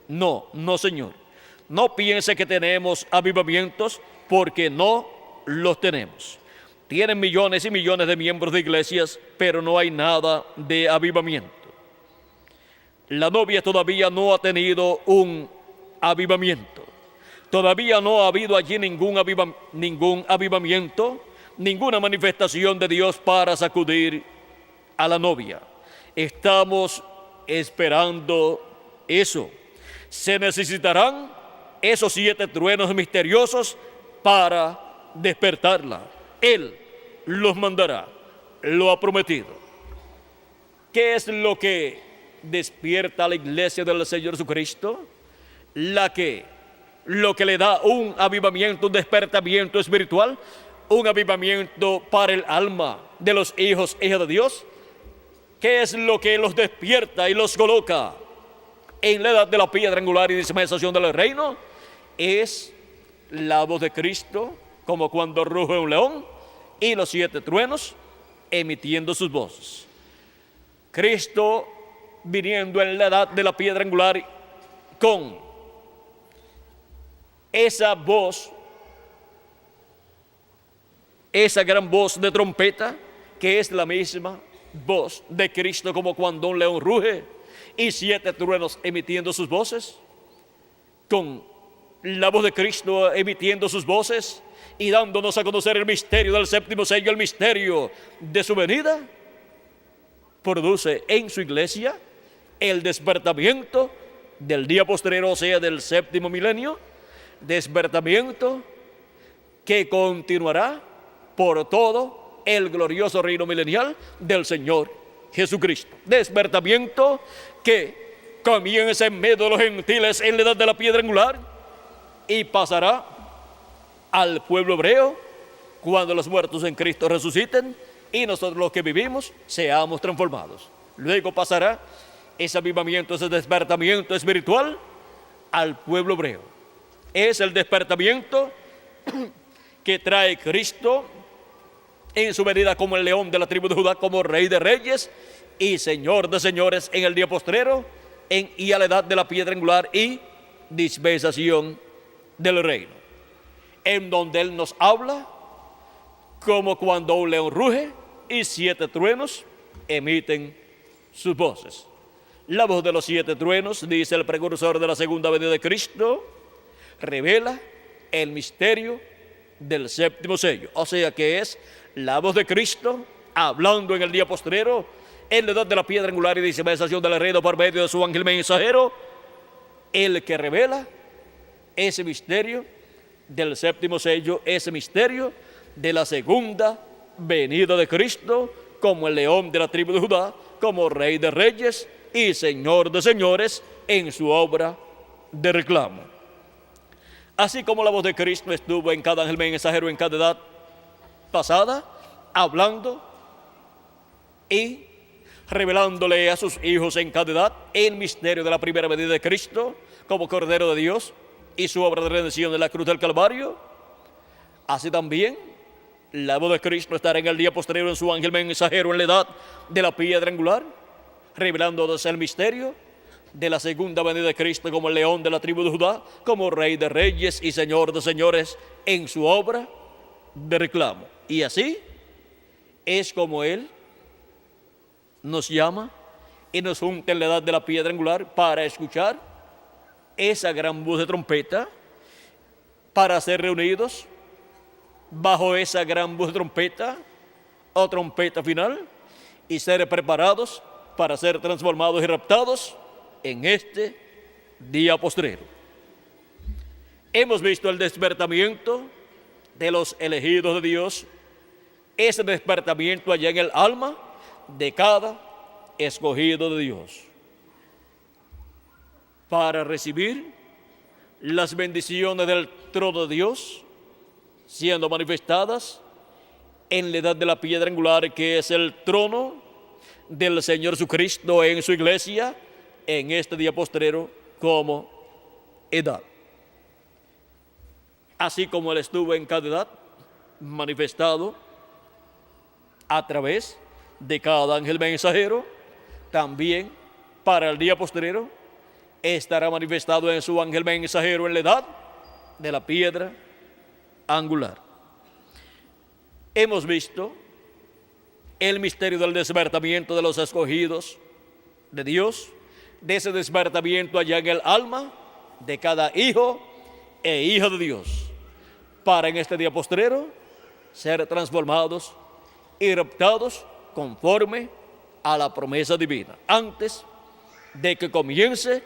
No, señor. No piense que tenemos avivamientos, porque no los tenemos. Tienen millones y millones de miembros de iglesias, pero no hay nada de avivamiento. La novia todavía no ha tenido un avivamiento. Todavía no ha habido allí ningún avivamiento, ninguna manifestación de Dios para sacudir a la novia. Estamos esperando eso. Se necesitarán esos 7 truenos misteriosos para despertarla. Él los mandará, lo ha prometido. ¿Qué es lo que despierta a la iglesia del Señor Jesucristo? Lo que le da un avivamiento, un despertamiento espiritual, un avivamiento para el alma de los hijos e hijas de Dios. ¿Qué es lo que los despierta y los coloca en la edad de la piedra angular y dispensación del reino, es la voz de Cristo, como cuando ruge un león, y los 7 truenos emitiendo sus voces. Cristo viniendo en la edad de la piedra angular con esa voz, esa gran voz de trompeta, que es la misma voz de Cristo, como cuando un león ruge, y 7 truenos emitiendo sus voces, con la voz de Cristo emitiendo sus voces y dándonos a conocer el misterio del séptimo sello, el misterio de su venida, produce en su iglesia el despertamiento del día postrero, o sea, del séptimo milenio, despertamiento que continuará por todo el glorioso reino milenial del Señor Jesucristo. Despertamiento que comienza en medio de los gentiles en la edad de la piedra angular y pasará al pueblo hebreo cuando los muertos en Cristo resuciten y nosotros los que vivimos seamos transformados. Luego pasará ese avivamiento, ese despertamiento espiritual al pueblo hebreo. Es el despertamiento que trae Cristo en su venida como el león de la tribu de Judá, como Rey de Reyes y Señor de Señores en el día postrero y a la edad de la piedra angular y dispensación del reino, en donde Él nos habla como cuando un león ruge y 7 truenos emiten sus voces. La voz de los 7 truenos, dice el precursor de la segunda venida de Cristo, revela el misterio del séptimo sello. O sea que es la voz de Cristo hablando en el día postrero, en la edad de la piedra angular y dispensación del reino por medio de su ángel mensajero, el que revela ese misterio del séptimo sello, ese misterio de la segunda venida de Cristo como el león de la tribu de Judá, como Rey de Reyes y Señor de Señores en su obra de reclamo. Así como la voz de Cristo estuvo en cada ángel mensajero en cada edad pasada, hablando y revelándole a sus hijos en cada edad el misterio de la primera venida de Cristo como Cordero de Dios y su obra de redención en la cruz del Calvario, así también la voz de Cristo estará en el día posterior en su ángel mensajero en la edad de la piedra angular, revelándonos el misterio de la segunda venida de Cristo como el león de la tribu de Judá, como Rey de Reyes y Señor de Señores en su obra de reclamo. Y así es como Él nos llama y nos junta en la edad de la piedra angular para escuchar esa gran voz de trompeta, para ser reunidos bajo esa gran voz de trompeta o trompeta final y ser preparados para ser transformados y raptados en este día postrero. Hemos visto el despertamiento de los elegidos de Dios, ese despertamiento allá en el alma de cada escogido de Dios, para recibir las bendiciones del trono de Dios, siendo manifestadas en la edad de la piedra angular, que es el trono del Señor Jesucristo en su iglesia, en este día postrero como edad. Así como Él estuvo en cada edad, manifestado a través de cada ángel mensajero, también para el día postrero estará manifestado en su ángel mensajero en la edad de la piedra angular. Hemos visto el misterio del despertamiento de los escogidos de Dios, de ese despertamiento allá en el alma de cada hijo e hija de Dios, para en este día postrero ser transformados y raptados conforme a la promesa divina, antes de que comience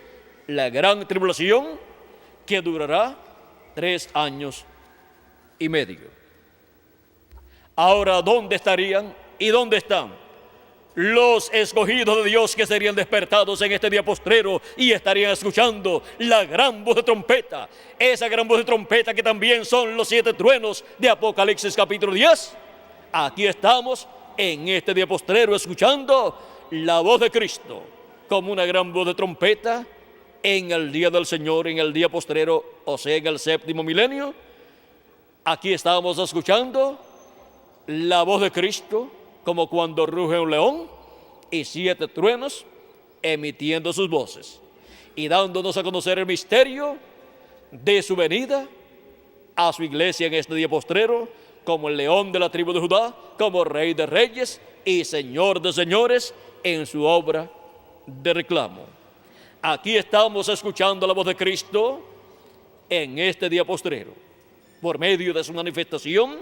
la gran tribulación que durará 3 años y medio. Ahora, ¿dónde estarían y dónde están los escogidos de Dios que serían despertados en este día postrero y estarían escuchando la gran voz de trompeta? Esa gran voz de trompeta que también son los 7 truenos de Apocalipsis capítulo 10. Aquí estamos en este día postrero escuchando la voz de Cristo como una gran voz de trompeta en el día del Señor, en el día postrero, o sea, en el séptimo milenio. Aquí estamos escuchando la voz de Cristo como cuando ruge un león y 7 truenos emitiendo sus voces y dándonos a conocer el misterio de su venida a su iglesia en este día postrero, como el león de la tribu de Judá, como rey de reyes y señor de señores en su obra de reclamo. Aquí estamos escuchando la voz de Cristo en este día postrero, por medio de su manifestación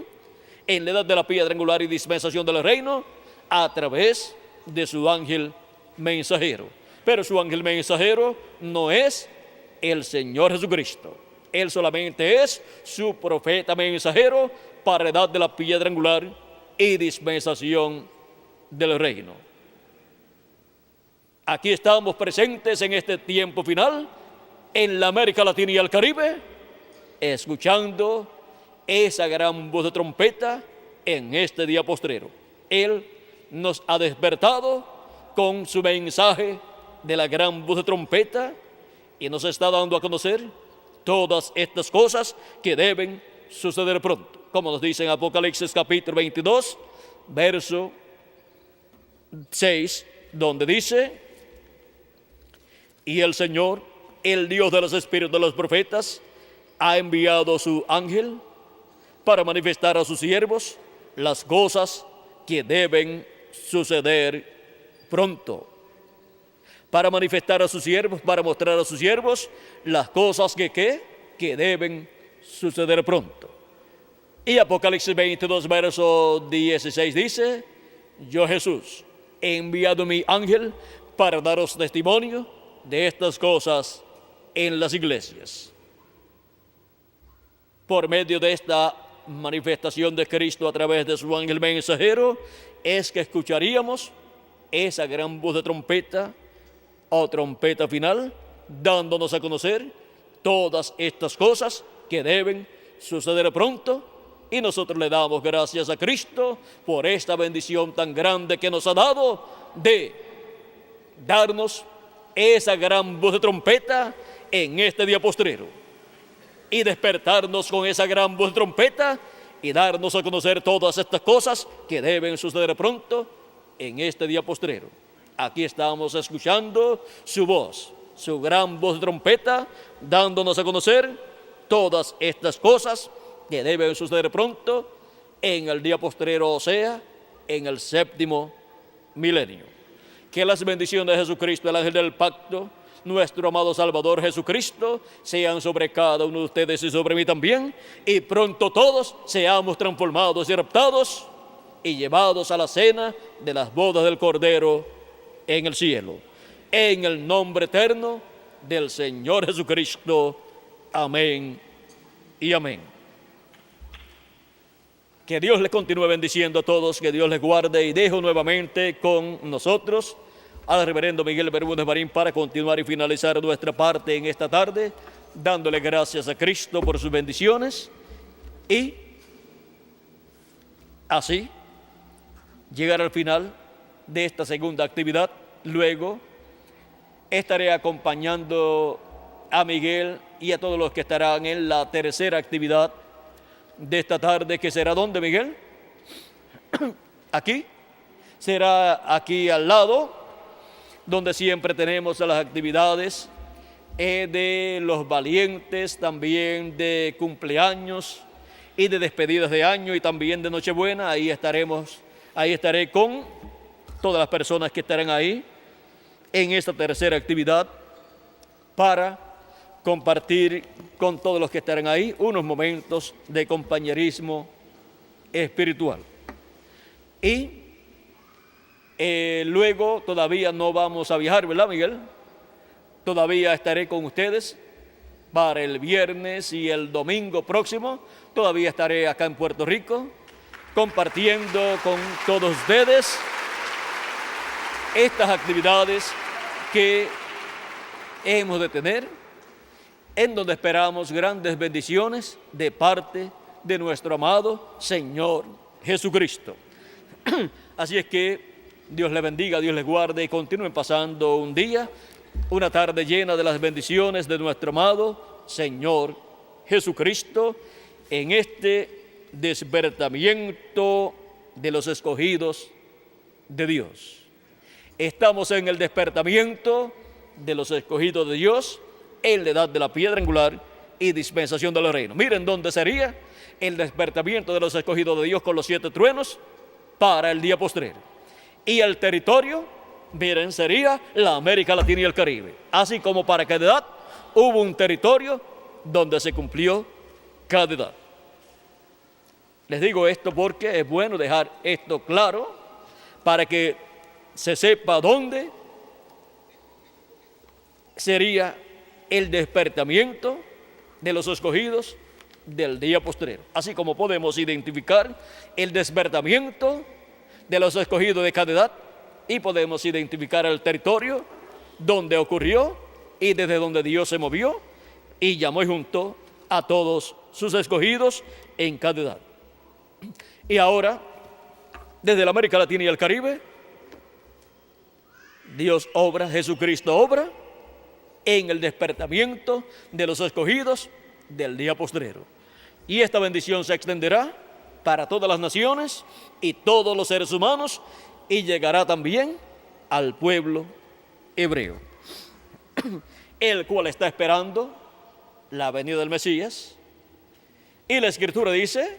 en la edad de la piedra angular y dispensación del reino, a través de su ángel mensajero. Pero su ángel mensajero no es el Señor Jesucristo. Él solamente es su profeta mensajero para la edad de la piedra angular y dispensación del reino. Aquí estamos presentes en este tiempo final, en la América Latina y el Caribe, escuchando esa gran voz de trompeta en este día postrero. Él nos ha despertado con su mensaje de la gran voz de trompeta y nos está dando a conocer todas estas cosas que deben suceder pronto. Como nos dice en Apocalipsis capítulo 22, verso 6, donde dice: y el Señor, el Dios de los espíritus de los profetas, ha enviado su ángel para manifestar a sus siervos las cosas que deben suceder pronto. Para manifestar a sus siervos, para mostrar a sus siervos las cosas que deben suceder pronto. Y Apocalipsis 22, verso 16 dice: yo, Jesús, he enviado mi ángel para daros testimonio de estas cosas en las iglesias. Por medio de esta manifestación de Cristo a través de su ángel mensajero, es que escucharíamos esa gran voz de trompeta o trompeta final, dándonos a conocer todas estas cosas que deben suceder pronto. Y nosotros le damos gracias a Cristo por esta bendición tan grande que nos ha dado de darnos esa gran voz de trompeta en este día postrero y despertarnos con esa gran voz de trompeta y darnos a conocer todas estas cosas que deben suceder pronto en este día postrero. Aquí estamos escuchando su voz, su gran voz de trompeta, dándonos a conocer todas estas cosas que deben suceder pronto en el día postrero, o sea, en el séptimo milenio. Que las bendiciones de Jesucristo, el ángel del pacto, nuestro amado Salvador Jesucristo, sean sobre cada uno de ustedes y sobre mí también, y pronto todos seamos transformados y raptados y llevados a la cena de las bodas del Cordero en el cielo. En el nombre eterno del Señor Jesucristo. Amén y amén. Que Dios les continúe bendiciendo a todos, que Dios les guarde, y dejo nuevamente con nosotros al reverendo Miguel Bermúdez Marín para continuar y finalizar nuestra parte en esta tarde, dándole gracias a Cristo por sus bendiciones y así llegar al final de esta segunda actividad. Luego estaré acompañando a Miguel y a todos los que estarán en la tercera actividad de esta tarde, que será ¿dónde, Miguel? Aquí. Será aquí al lado, donde siempre tenemos las actividades de los valientes, también de cumpleaños y de despedidas de año y también de Nochebuena. Ahí estaré con todas las personas que estarán ahí en esta tercera actividad para compartir con todos los que estarán ahí unos momentos de compañerismo espiritual. Y luego todavía no vamos a viajar, ¿verdad, Miguel? Todavía estaré con ustedes para el viernes y el domingo próximo. Todavía estaré acá en Puerto Rico compartiendo con todos ustedes estas actividades que hemos de tener, en donde esperamos grandes bendiciones de parte de nuestro amado Señor Jesucristo. Así es que Dios les bendiga, Dios les guarde y continúen pasando un día, una tarde llena de las bendiciones de nuestro amado Señor Jesucristo en este despertamiento de los escogidos de Dios. Estamos en el despertamiento de los escogidos de Dios en la edad de la piedra angular y dispensación de los reinos. Miren dónde sería el despertamiento de los escogidos de Dios con los 7 truenos para el día postrero. Y el territorio, miren, sería la América Latina y el Caribe. Así como para cada edad hubo un territorio donde se cumplió cada edad. Les digo esto porque es bueno dejar esto claro para que se sepa dónde sería el despertamiento de los escogidos del día postrero. Así como podemos identificar el despertamiento de los escogidos de cada edad y podemos identificar el territorio donde ocurrió y desde donde Dios se movió y llamó junto a todos sus escogidos en cada edad. Y ahora, desde la América Latina y el Caribe, Dios obra, Jesucristo obra en el despertamiento de los escogidos del día postrero. Y esta bendición se extenderá para todas las naciones y todos los seres humanos y llegará también al pueblo hebreo, el cual está esperando la venida del Mesías. Y la Escritura dice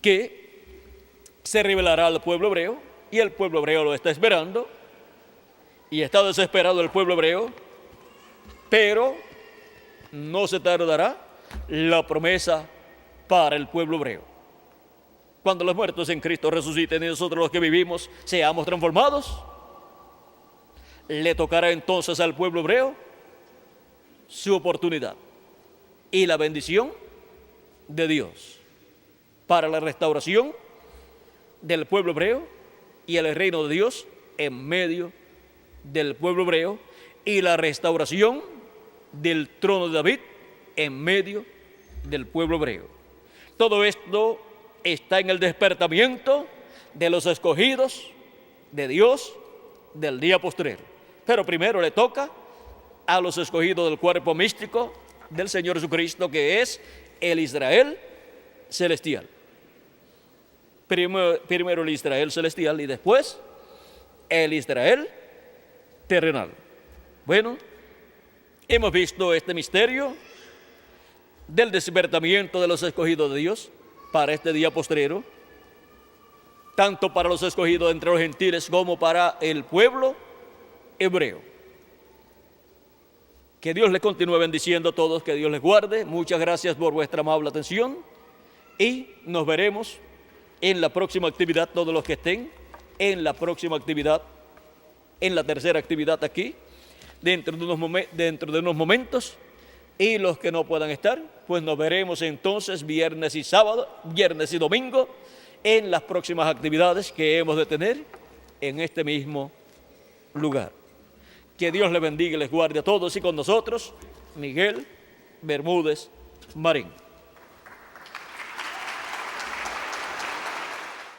que se revelará al pueblo hebreo y el pueblo hebreo lo está esperando y está desesperado el pueblo hebreo, pero no se tardará la promesa para el pueblo hebreo. Cuando los muertos en Cristo resuciten y nosotros los que vivimos seamos transformados, le tocará entonces al pueblo hebreo su oportunidad y la bendición de Dios para la restauración del pueblo hebreo y el reino de Dios en medio del pueblo hebreo y la restauración del trono de David en medio del pueblo hebreo. Todo esto está en el despertamiento de los escogidos de Dios del día postrero. Pero primero le toca a los escogidos del cuerpo místico del Señor Jesucristo, que es el Israel celestial. Primero el Israel celestial y después el Israel terrenal. Bueno, hemos visto este misterio del despertamiento de los escogidos de Dios para este día postrero, tanto para los escogidos entre los gentiles como para el pueblo hebreo. Que Dios les continúe bendiciendo a todos, que Dios les guarde. Muchas gracias por vuestra amable atención y nos veremos en la próxima actividad, todos los que estén en la próxima actividad, en la tercera actividad aquí, dentro de unos momentos, y los que no puedan estar, pues nos veremos entonces viernes y domingo, en las próximas actividades que hemos de tener en este mismo lugar. Que Dios les bendiga y les guarde a todos y con nosotros, Miguel Bermúdez Marín.